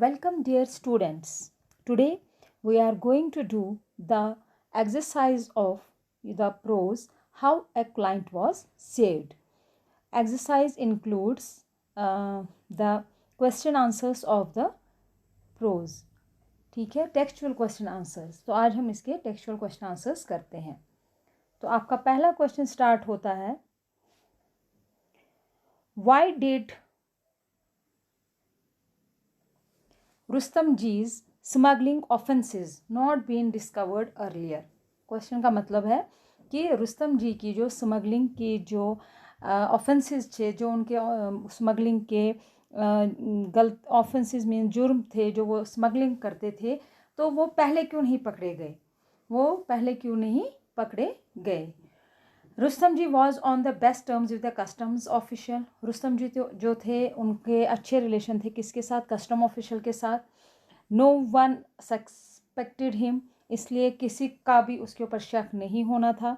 Welcome, dear students. Today we are going to do the exercise of the prose how a client was saved. Exercise includes the question answers of the prose. ठीक है, textual question answers. तो आज हम इसके textual question answers करते हैं. तो आपका पहला क्वेश्चन स्टार्ट होता है, why did Rustom ji's smuggling offences not been discovered earlier. Question का मतलब है कि रुस्तम जी की जो स्मगलिंग की जो ऑफेंसेस थे, जो उनके स्मगलिंग के गलत ऑफेंसेस मीन जुर्म थे जो वो स्मगलिंग करते थे, तो वो पहले क्यों नहीं पकड़े गए. Rustom ji was on the best terms with the customs official. Rustom ji जो थे उनके अच्छे रिलेशन थे किसके साथ? कस्टम ऑफिशियल के साथ. नो वन सस्पेक्टेड हिम, इसलिए किसी का भी उसके ऊपर शक नहीं होना था.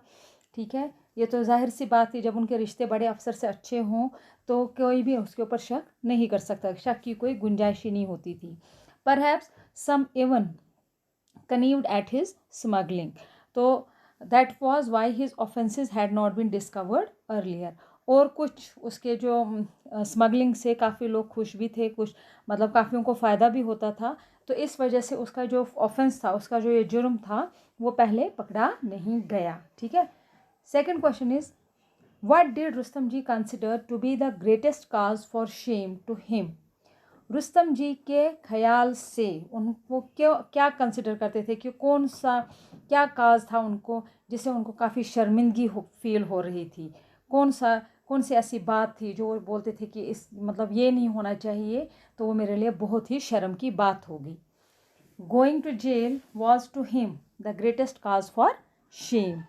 ठीक है, ये तो जाहिर सी बात थी, जब उनके रिश्ते बड़े अफसर से अच्छे हों तो कोई भी उसके ऊपर शक नहीं कर सकता, शक की कोई गुंजाइश ही नहीं होती थी. Perhaps some even connived at his smuggling, तो that was why his offences had not been discovered earlier. और कुछ उसके जो स्मगलिंग से काफ़ी लोग खुश भी थे, कुछ मतलब काफ़ी उनको फ़ायदा भी होता था, तो इस वजह से उसका जो ऑफेंस था, उसका जो ये जुर्म था, वो पहले पकड़ा नहीं गया. ठीक है. Second question is, what did Rustam ji consider to be the greatest cause for shame to him. Rustom ji के ख्याल से उनको क्या कंसिडर करते थे कि कौन सा क्या काज था उनको जिससे उनको काफ़ी शर्मिंदगी फील हो रही थी. कौन सी ऐसी बात थी जो वो बोलते थे कि इस मतलब ये नहीं होना चाहिए, तो वो मेरे लिए बहुत ही शर्म की बात होगी. Going to jail was to him the greatest cause for shame.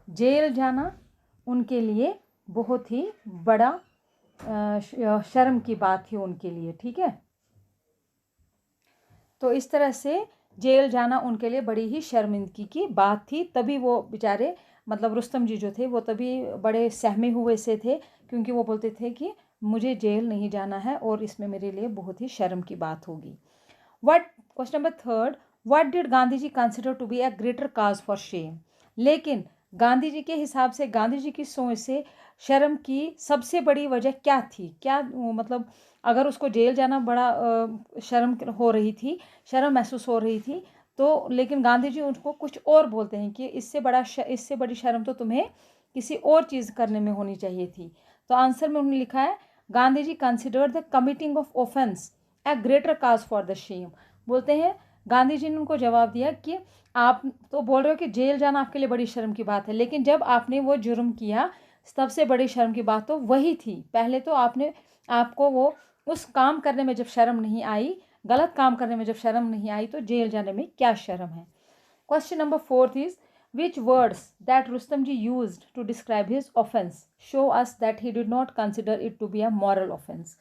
जेल जाना उनके लिए बहुत ही बड़ा शर्म की बात थी उनके लिए. ठीक है, तो इस तरह से जेल जाना उनके लिए बड़ी ही शर्मिंदगी की बात थी. तभी वो बेचारे मतलब रुस्तम जी जो थे वो तभी बड़े सहमे हुए से थे, क्योंकि वो बोलते थे कि मुझे जेल नहीं जाना है और इसमें मेरे लिए बहुत ही शर्म की बात होगी. What question number third, what did Gandhi ji consider to be a greater cause for shame. लेकिन गांधी जी के हिसाब से, गांधी जी की सोच से शर्म की सबसे बड़ी वजह क्या थी? क्या मतलब अगर उसको जेल जाना बड़ा शर्म हो रही थी, शर्म महसूस हो रही थी, तो लेकिन गांधी जी उनको कुछ और बोलते हैं कि इससे बड़ी शर्म तो तुम्हें किसी और चीज़ करने में होनी चाहिए थी. तो आंसर में उन्होंने लिखा है, Gandhi ji consider the committing of offence a greater cause for the shame. बोलते हैं गांधी जी ने उनको जवाब दिया कि आप तो बोल रहे हो कि जेल जाना आपके लिए बड़ी शर्म की बात है, लेकिन जब आपने वो जुर्म किया सबसे बड़ी शर्म की बात तो वही थी. पहले तो आपको वो उस काम करने में जब शर्म नहीं आई, गलत काम करने में जब शर्म नहीं आई, तो जेल जाने में क्या शर्म है. Question number fourth is, which words that Rustam ji used to describe his offense show us that he did not consider it to be a moral offense.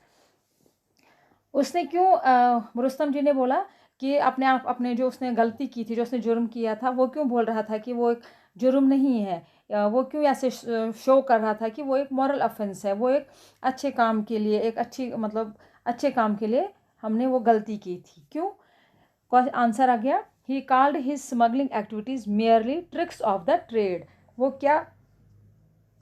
उसने क्यों रुस्तम जी ने बोला कि अपने जो उसने गलती की थी, जो उसने जुर्म किया था, वो क्यों बोल रहा था कि वो एक जुर्म नहीं है, वो क्यों ऐसे शो कर रहा था कि वो एक मॉरल ऑफेंस है, वो एक अच्छे काम के लिए, एक अच्छे काम के लिए हमने वो गलती की थी. क्यों? आंसर आ गया, he called his smuggling activities merely tricks of the trade.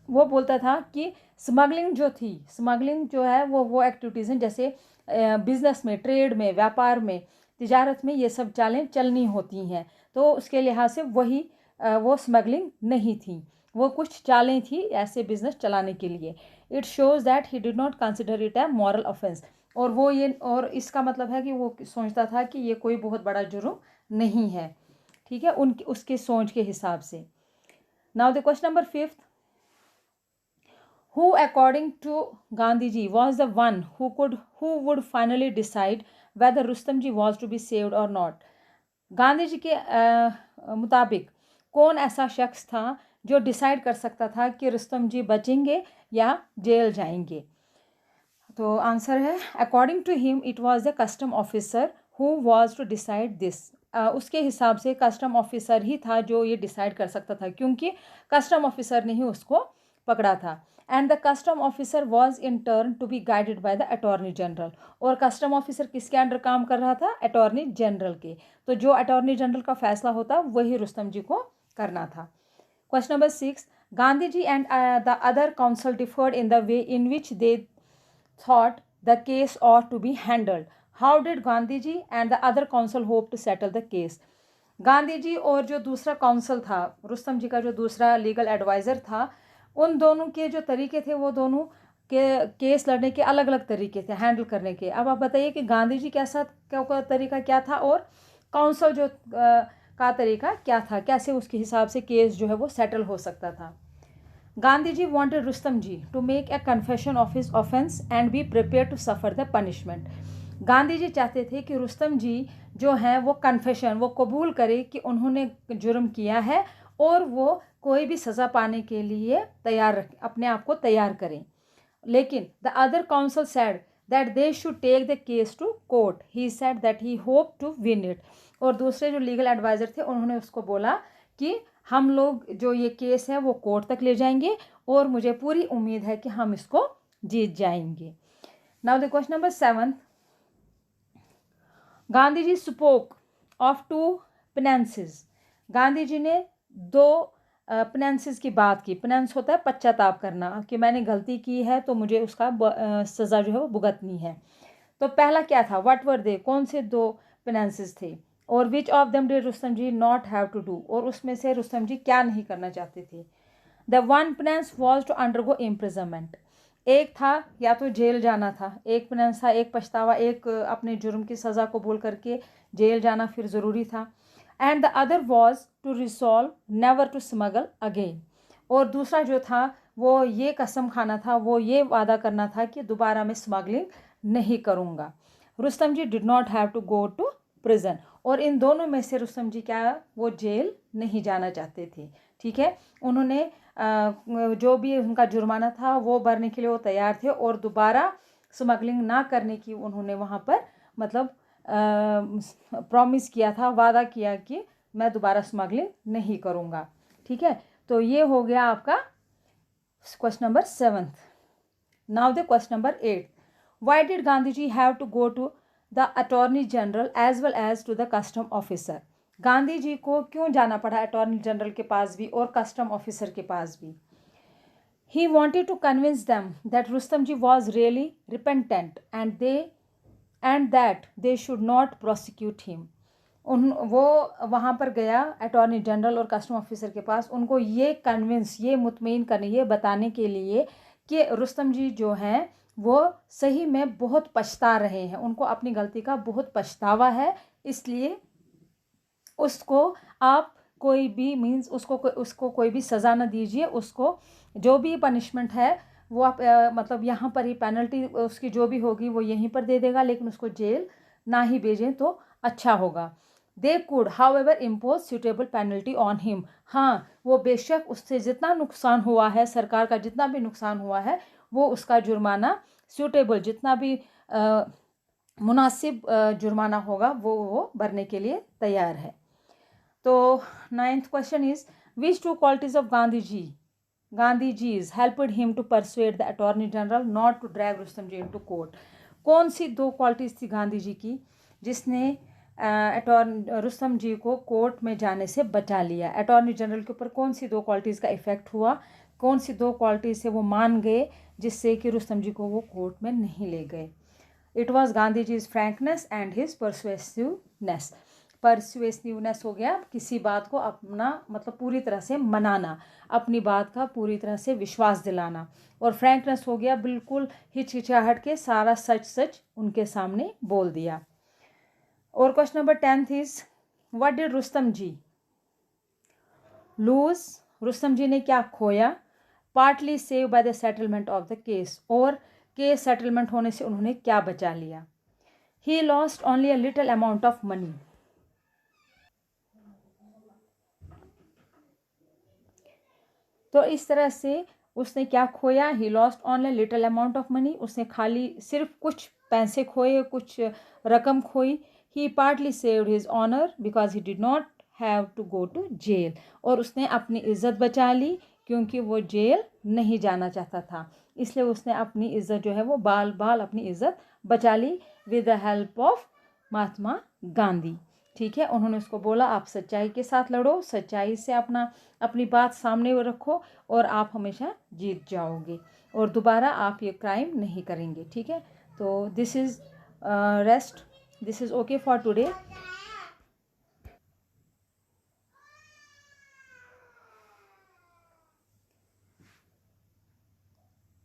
वो बोलता था कि स्मगलिंग जो है वो एक्टिविटीज़ हैं, जैसे बिजनेस में, ट्रेड में, व्यापार में, तिजारत में ये सब चालें चलनी होती हैं, तो उसके लिहाज से वो स्मगलिंग नहीं थी, वो कुछ चालें थी ऐसे बिजनेस चलाने के लिए. It shows that he did not consider it A moral offence. और इसका मतलब है कि वो सोचता था कि ये कोई बहुत बड़ा जुर्म नहीं है. ठीक है, उसके सोच के हिसाब से. Now the question number fifth, who according to Gandhi ji was the one who would finally decide whether Rustam ji was to be saved or not. Gandhi ji के मुताबिक कौन ऐसा शख्स था जो डिसाइड कर सकता था कि रुस्तम जी बचेंगे या जेल जाएंगे. तो आंसर है, according to him it was the custom officer who was to decide this. उसके हिसाब से कस्टम ऑफिसर ही था जो ये डिसाइड कर सकता था, क्योंकि कस्टम ऑफिसर ने ही उसको पकड़ा था। And the custom officer was in turn to be guided by the attorney general, और कस्टम ऑफिसर किसके अंडर काम कर रहा था? अटॉर्नी जनरल के। तो जो अटॉर्नी जनरल का फैसला होता वही रुस्तम जी को करना था। Question number 6, Gandhi ji and the other council differed in the way in which they thought the case ought to be handled. How did Gandhi ji and the other council hope to settle the case? Gandhi ji और जो दूसरा council था, रुस्तम जी का जो दूसरा legal adviser था, उन दोनों के जो तरीके थे वो दोनों के केस लड़ने के अलग अलग तरीके थे, हैंडल करने के। अब आप बताइए कि गांधी जी कैसा का तरीका क्या था और काउंसिल जो का तरीका क्या था, कैसे उसके हिसाब से केस जो है वो सेटल हो सकता था। Gandhi ji wanted Rustam ji to make a confession of his offense and be prepared to suffer the punishment. Gandhi ji चाहते थे कि रुस्तम जी जो हैं वो कन्फेशन, वो कबूल करे कि उन्होंने जुर्म किया है और वो कोई भी सज़ा पाने के लिए तैयार अपने आप को तैयार करें। लेकिन the other council said that they should take the case to court. He said that he hope to win it. और दूसरे जो लीगल एडवाइज़र थे उन्होंने उसको बोला कि हम लोग जो ये केस है वो कोर्ट तक ले जाएंगे और मुझे पूरी उम्मीद है कि हम इसको जीत जाएंगे। Now the question number 7, Gandhi ji spoke of 2 penances. Gandhi ji ने 2 पेनेंसेस की बात की। पेनेंस होता है पश्चाताप करना, कि मैंने गलती की है तो मुझे उसका सज़ा जो है वो भुगतनी है। तो पहला क्या था? What were they? कौन से 2 पेनेंसेस थे? और which of them did Rustam ji not have to do? और उसमें से रुस्तम जी क्या नहीं करना चाहते थे? The one penance was to undergo imprisonment. एक था या तो जेल जाना था, एक पेनेंस था, एक पछतावा, एक अपने जुर्म की सज़ा को बोल करके जेल जाना फिर ज़रूरी था। And the other was to resolve never to smuggle again. और दूसरा जो था वो ये कसम खाना था, वो ये वादा करना था कि दोबारा मैं स्मगलिंग नहीं करूँगा। Rustom ji did not have to go to prison. और इन दोनों में से रुस्तम जी क्या, वो जेल नहीं जाना चाहते थे। ठीक है, उन्होंने जो भी उनका जुर्माना था वो भरने के लिए वो तैयार थे और दोबारा स्मगलिंग ना करने की उन्होंने वहाँ पर मतलब प्रॉमिस किया था, वादा किया कि मैं दोबारा स्मगलिंग नहीं करूँगा। ठीक है, तो ये हो गया आपका question number 7। Now the question number 8, why did Gandhi ji have to go to the attorney general as well as to the custom officer? Gandhi ji को क्यों जाना पड़ा अटॉर्नी जनरल के पास भी और कस्टम ऑफिसर के पास भी? He wanted to convince them that Rustom ji was really repentant and that they should not prosecute him. वो वहाँ पर गया अटॉर्नी जनरल और कस्टम ऑफिसर के पास, उनको ये कन्विंस, ये मुतमईन करने, ये बताने के लिए कि रुस्तम जी जो हैं वो सही में बहुत पछता रहे हैं, उनको अपनी गलती का बहुत पछतावा है, इसलिए उसको आप कोई भी मीन्स उसको कोई भी सज़ा ना दीजिए, उसको जो भी पनिशमेंट है वो आप मतलब यहाँ पर ही पेनल्टी उसकी जो भी होगी वो यहीं पर दे देगा, लेकिन उसको जेल ना ही भेजें तो अच्छा होगा। They could how ever impose suitable penalty on him. हाँ, वो बेशक उससे जितना नुकसान हुआ है, सरकार का जितना भी नुकसान हुआ है, वो उसका जुर्माना सूटेबल, जितना भी मुनासिब जुर्माना होगा वो भरने के लिए तैयार है। तो 9th question is which 2 qualities of Gandhi ji's helped him to persuade the attorney general not to drag Rustom ji into court? कौन सी 2 क्वालिटीज थी गांधी जी की जिसने रुस्तम जी को कोर्ट में जाने से बचा लिया? अटॉर्नी जनरल के ऊपर कौन सी 2 क्वालिटीज़ का इफेक्ट हुआ, कौन सी 2 क्वालिटीज से वो मान गए जिससे कि रुस्तम जी को वो कोर्ट में नहीं ले गए? It was Gandhi ji's frankness and his persuasiveness. Persuasiveness हो गया किसी बात को अपना मतलब पूरी तरह से मनाना, अपनी बात का पूरी तरह से विश्वास दिलाना, और फ्रैंकनेस हो गया बिल्कुल हिचकिचाहट के सारा सच सच उनके सामने बोल दिया। और question number 10 is what did Rustam ji lose? Rustam ji ने क्या खोया? Partly save by the settlement of the case, और केस सेटलमेंट होने से उन्होंने क्या बचा लिया? He lost only a little amount of money. तो इस तरह से उसने क्या खोया? He lost only little amount of money, उसने खाली सिर्फ कुछ पैसे खोए, कुछ रकम खोई। He partly saved his honour because he did not have to go to jail, और उसने अपनी इज्जत बचा ली क्योंकि वो जेल नहीं जाना चाहता था, इसलिए उसने अपनी इज़्ज़त जो है वो बाल बाल अपनी इज़्ज़त बचा ली with the help of Mahatma Gandhi. ठीक है, उन्होंने उसको बोला आप सच्चाई के साथ लड़ो, सच्चाई से अपनी बात सामने रखो और आप हमेशा जीत जाओगे और दोबारा आप ये क्राइम नहीं करेंगे। ठीक है, तो this is rest, this is okay for today.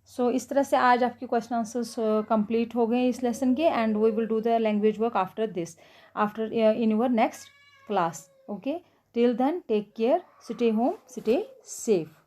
So इस तरह से आज आपके क्वेश्चन आंसर्स कंप्लीट हो गए इस लेसन के, and we will do the language work after this, after in your next class. Okay, till then take care, stay home, stay safe.